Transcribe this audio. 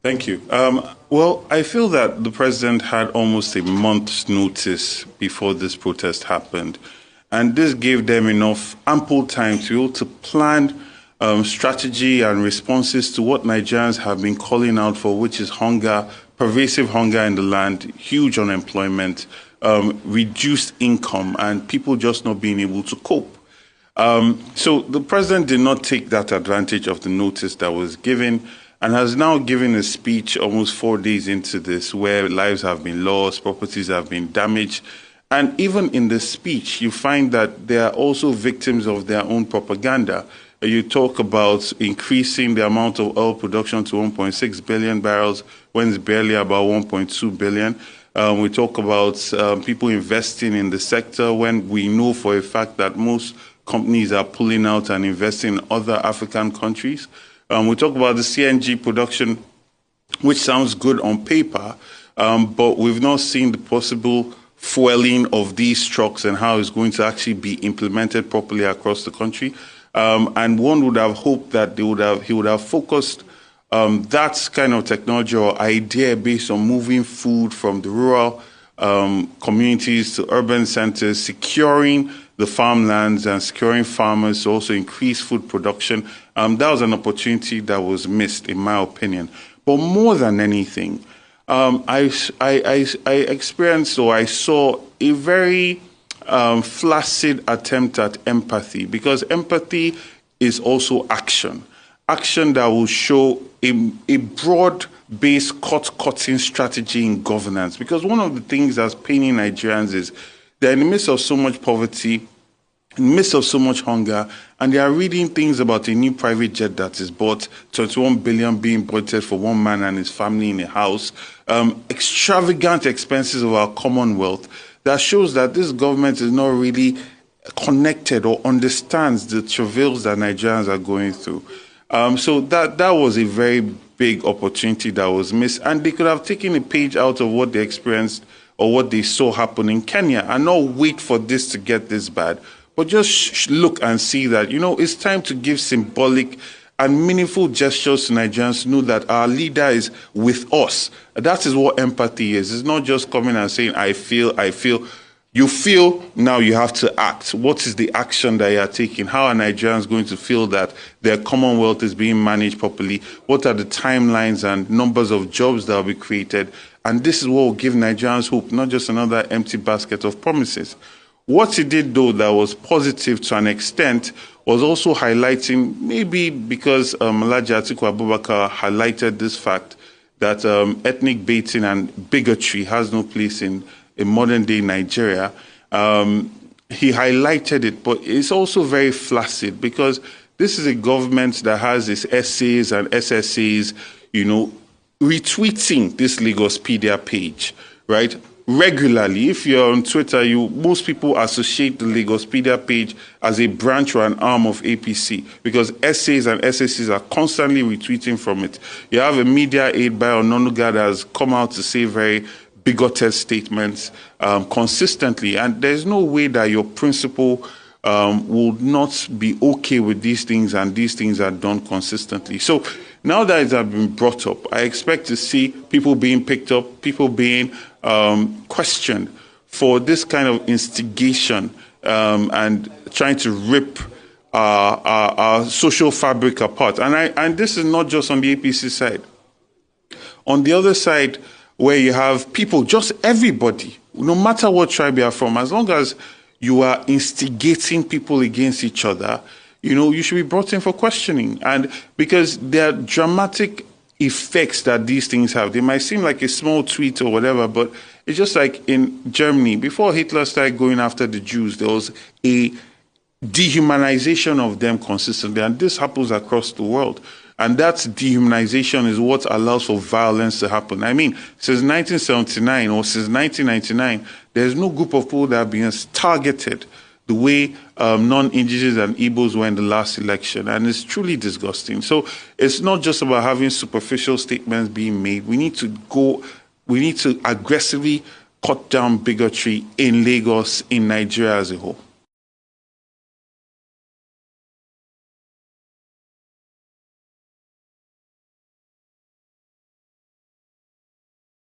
Thank you. Well, I feel that the president had almost a month's notice before this protest happened. And this gave them enough ample time to be able to plan strategy and responses to what Nigerians have been calling out for, which is hunger, pervasive hunger in the land, huge unemployment, reduced income, and people just not being able to cope. So the president did not take that advantage of the notice that was given and has now given a speech almost 4 days into this where lives have been lost, properties have been damaged. And even in the speech, you find that they are also victims of their own propaganda. You talk about increasing the amount of oil production to 1.6 billion barrels when it's barely about 1.2 billion. We talk about people investing in the sector when we know for a fact that most companies are pulling out and investing in other African countries. We talk about the CNG production, which sounds good on paper, but we've not seen the possible fueling of these trucks and how it's going to actually be implemented properly across the country. And one would have hoped that he would have focused that kind of technology or idea based on moving food from the rural communities to urban centers, securing the farmlands and securing farmers to also increase food production. That was an opportunity that was missed, in my opinion. But more than anything, I experienced or I saw a very flaccid attempt at empathy, because empathy is also action. Action that will show a broad-based cut-cutting strategy in governance. Because one of the things that's paining Nigerians is they're in the midst of so much poverty, in the midst of so much hunger, and they are reading things about a new private jet that is bought, 21 billion being budgeted for one man and his family in a house, extravagant expenses of our commonwealth. That shows that this government is not really connected or understands the travails that Nigerians are going through. So that was a very big opportunity that was missed, and they could have taken a page out of what they experienced or what they saw happen in Kenya and not wait for this to get this bad, but just look and see that, it's time to give symbolic and meaningful gestures to Nigerians to know that our leader is with us. That is what empathy is. It's not just coming and saying, I feel. You feel, now you have to act. What is the action that you are taking? How are Nigerians going to feel that their commonwealth is being managed properly? What are the timelines and numbers of jobs that will be created? And this is what will give Nigerians hope, not just another empty basket of promises. What he did, though, that was positive to an extent was also highlighting, maybe because Alhaji Atiku Abubakar highlighted this fact that ethnic baiting and bigotry has no place in modern-day Nigeria. He highlighted it, but it's also very flaccid because this is a government that has its essays and SSAs, retweeting this Lagospedia page, right? Regularly. If you're on Twitter, most people associate the Lagospedia page as a branch or an arm of APC because essays and SSCs are constantly retweeting from it. You have a media aide by Ononuga that has come out to say very bigoted statements consistently, and there's no way that your principal would not be okay with these things, and these things are done consistently. So now that it has been brought up, I expect to see people being picked up, people being questioned for this kind of instigation and trying to rip our social fabric apart. And this is not just on the APC side. On the other side, where you have people, just everybody, no matter what tribe you are from, as long as you are instigating people against each other, you should be brought in for questioning. And because there are dramatic effects that these things have. They might seem like a small tweet or whatever, but it's just like in Germany, before Hitler started going after the Jews, there was a dehumanization of them consistently. And this happens across the world. And that dehumanization is what allows for violence to happen. I mean, since 1979 or since 1999, there's no group of people that have been targeted the way non-Indigenous and Igbos were in the last election. And it's truly disgusting. So it's not just about having superficial statements being made. We need to aggressively cut down bigotry in Lagos, in Nigeria as a whole.